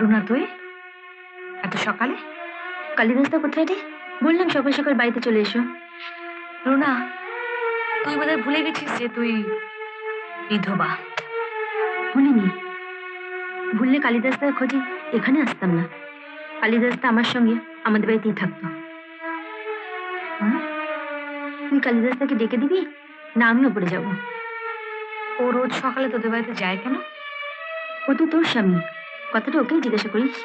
রুনা তুই এত সকালে? কালিদাসদা কোথায় রে? বললাম সকাল সকাল বাড়িতে চলে এসো। রুনা তুই বোধহয় ভুলে গেছিস যে তুই বিধবা। ভুলিনি। ভুললে কালিদাসদার খোঁজে এখানে আসতাম না। কালিদাসদা আমার সঙ্গে আমাদের বাড়িতেই থাকতো। তুই কালিদাসদাকে ডেকে দিবি না আমিও পড়ে যাব? ও রোজ সকালে তোদের বাড়িতে যায় কেন? ও তো তোর স্বামী, কথাটা ওকেই জিজ্ঞাসা করিস।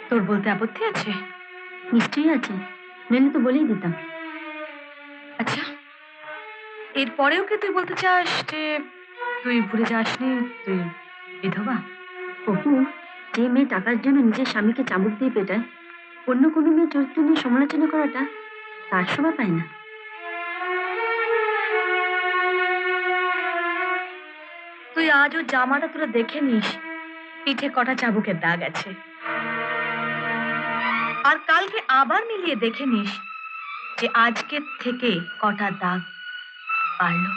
তোর বলতে আপত্তি আছে? নিশ্চয়ই আছে, নইলে তো বলেই দিতাম। আচ্ছা, এরপরেও কি তুই বলতে চাস যে তুই ভুলে যাসনি তুই বিধবা? অপু, যে মেয়ে টাকার জন্য নিজের স্বামীকে চাবুক দিয়ে পেটায়, অন্য কোনো মেয়ে চরিত্র নিয়ে সমালোচনা করাটা তার শোভা পায় না। তুই আজও জামাটা তোরা দেখে নিস, পিঠে কটা চাবুকের দাগ আছে। আর কালকে আবার মিলিয়ে দেখে নিস যে আজকের থেকে কটা দাগ বাড়লো।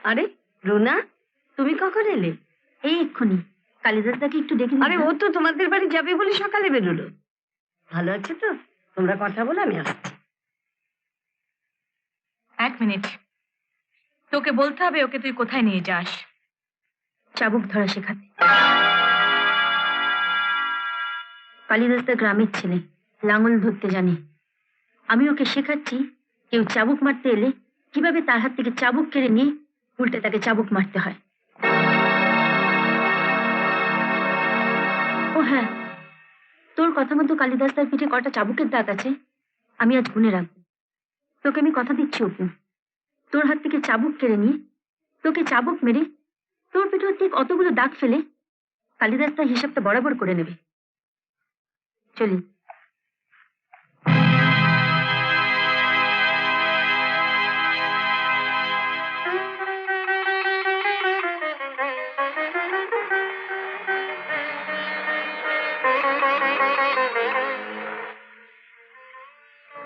আরে রুনা, তুমি কখন এলে? এই এক্ষুনি। কালিদাসদাকে একটু ডেকে আরে ও তো তোমাদের বাড়ি যাবে বলে সকালে বেরোলো। ভালো আছে তো? তোমরা কথা বলে আমি আসছি। এক মিনিট, তোকে বলতে হবে ওকে তুই কোথায় নিয়ে যাস। চাবুক ধরা শেখাতে। কালিদাসদা গ্রামের ছেলে, লাঙল ধরতে জানে। আমি ওকে শেখাচ্ছি কেউ চাবুক মারতে এলে কিভাবে তার হাত থেকে চাবুক কেড়ে নিয়ে উল্টে তাকে চাবুক মারতে হয়। ও হ্যাঁ, তোর কথা মতো কালিদাসদার পিঠে কটা চাবুকের দাগ আছে আমি আজ গুনে রাখবো। তোকে আমি কথা দিচ্ছি অপু, তোর হাত থেকে চাবুক কেড়ে নিয়ে তোকে চাবুক মেরে তোর পিঠেও ঠিক অতগুলো দাগ ফেলে কালিদাসদার হিসাবটা বরাবর করে নেবে। চলি।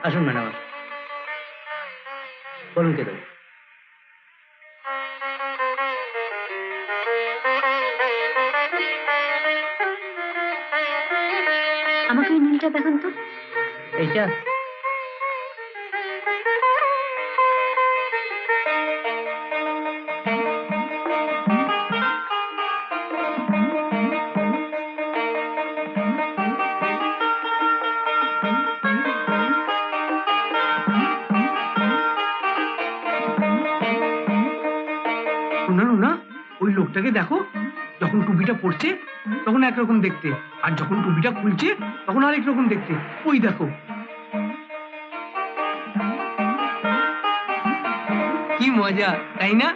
আসুন ম্যাডাম, বলুন কে দেবে? আমাকে এই নীলটা দেখান তো। এইটা? রুনা, ওই লোকটাকে দেখো, যখন টুপিটা পরছে তখন একরকম দেখতে, আর যখন টুপিটা খুলছে তখন আরেক রকম দেখতে। ওই দেখো, কি মজা, তাই না?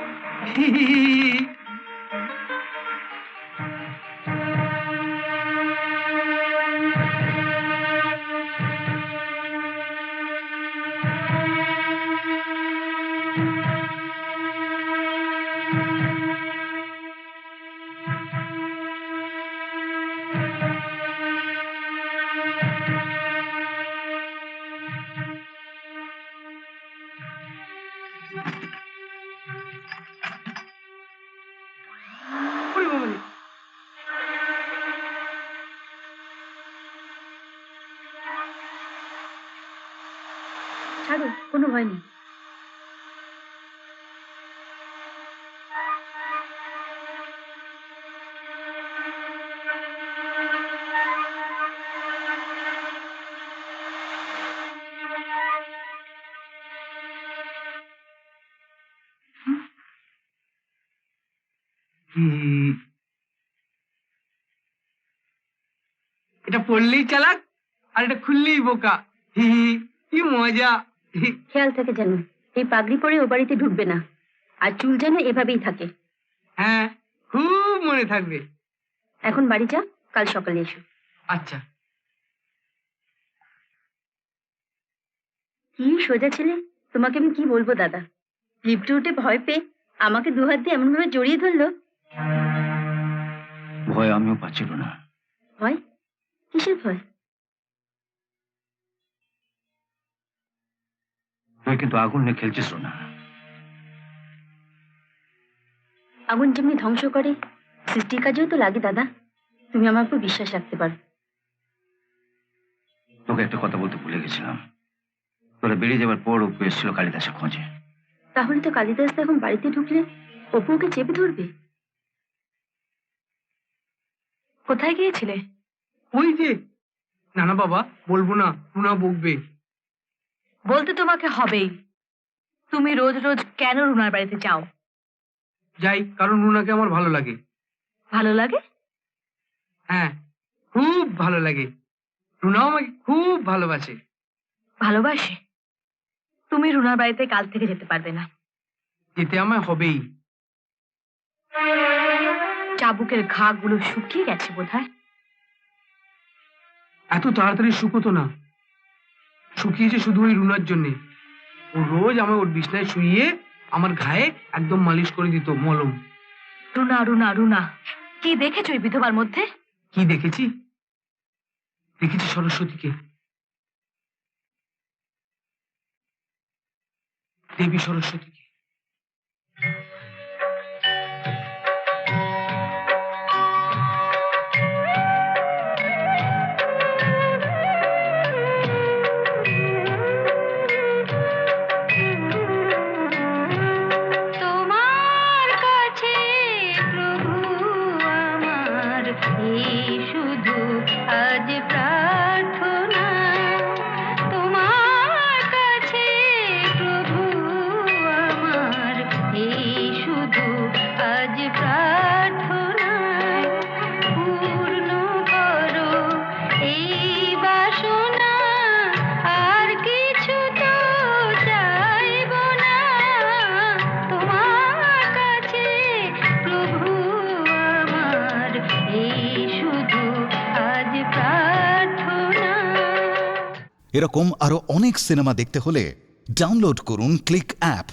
ছাড়ো, কোনো ভয় নেই। এটা পড়লেই চালাক আর এটা খুললেই বোকা। কি মজা। খেয়াল থাকে যেন এই পাগড়ি পরে ও বাড়িতে ঢুকবে না, আর চুল যেন এভাবেই থাকে। হ্যাঁ, খুব মনে থাকবে। এখন বাড়ি যা, কাল সকালে এসো। আচ্ছা। কি সোজা ছেলে, তোমাকে আমি কি বলবো দাদা। লিফটে উঠে ভয় পেয়ে আমাকে দুহাত দিয়ে এমন ভাবে জড়িয়ে ধরলো। ভয় আমিও পাচ্ছিল না। ভয়? কিসের ভয়? তুই কিন্তু আগুন নিয়ে খেলছিস না। আগুন যেমনি ধ্বংস করে সৃষ্টির কাজেও তো লাগে দাদা, তুমি আমার উপর বিশ্বাস রাখতে পারো। তোকে একটা কথা বলতে ভুলে গেছিলাম। তোরা বেরিয়ে যাবার পর অপু এসেছিল কালিদাসের খোঁজে। তাহলে তো কালিদাস এখন বাড়িতে ঢুকলে অপু ওকে চেপে ধরবে। কোথায় গিয়েছিলে? ওই যে, না না বাবা বলবো না, রুনা বকবে। বলতে তোমাকে হবেই। তুমি রোজ রোজ কেন রুনার বাড়িতে যাও? যাই কারণ রুনাকে আমার ভালো লাগে। ভালো লাগে? হ্যাঁ, খুব ভালো লাগে। রুনাও আমাকে খুব ভালোবাসে। ভালোবাসে? তুমি রুনার বাড়িতে কাল থেকে যেতে পারবে না। যেতে আমায় হবেই। চাবুকের ঘাগুলো শুকিয়ে গেছে বোধহয়। এত তাড়াতাড়ি শুকোতো না, শুকিয়েছে শুধু ওই রুনার জন্যে। ও রোজ আমায় ওর বিছনায় শুইয়ে আমার ঘায়ে একদম মালিশ করে দিত মলম। রুনা রুনা রুনা, কি দেখেছো ওই বিধবার মধ্যে? কি দেখেছি? দেখেছি সরস্বতীকে, দেবী সরস্বতীকে। তোমার কাছে প্রভু আমার এই শুধু আজ প্রার্থনা, তোমার কাছে প্রভু আমার এই শুধু আজ প্রার্থনা, পূর্ণ করো এই বাসনা, আর কিছু তো চাইব না, তোমার কাছে প্রভু আমার এই শুধু আজ প্রার্থনা। এরকম আরো অনেক সিনেমা দেখতে হলে ডাউনলোড করুন ক্লিক অ্যাপ।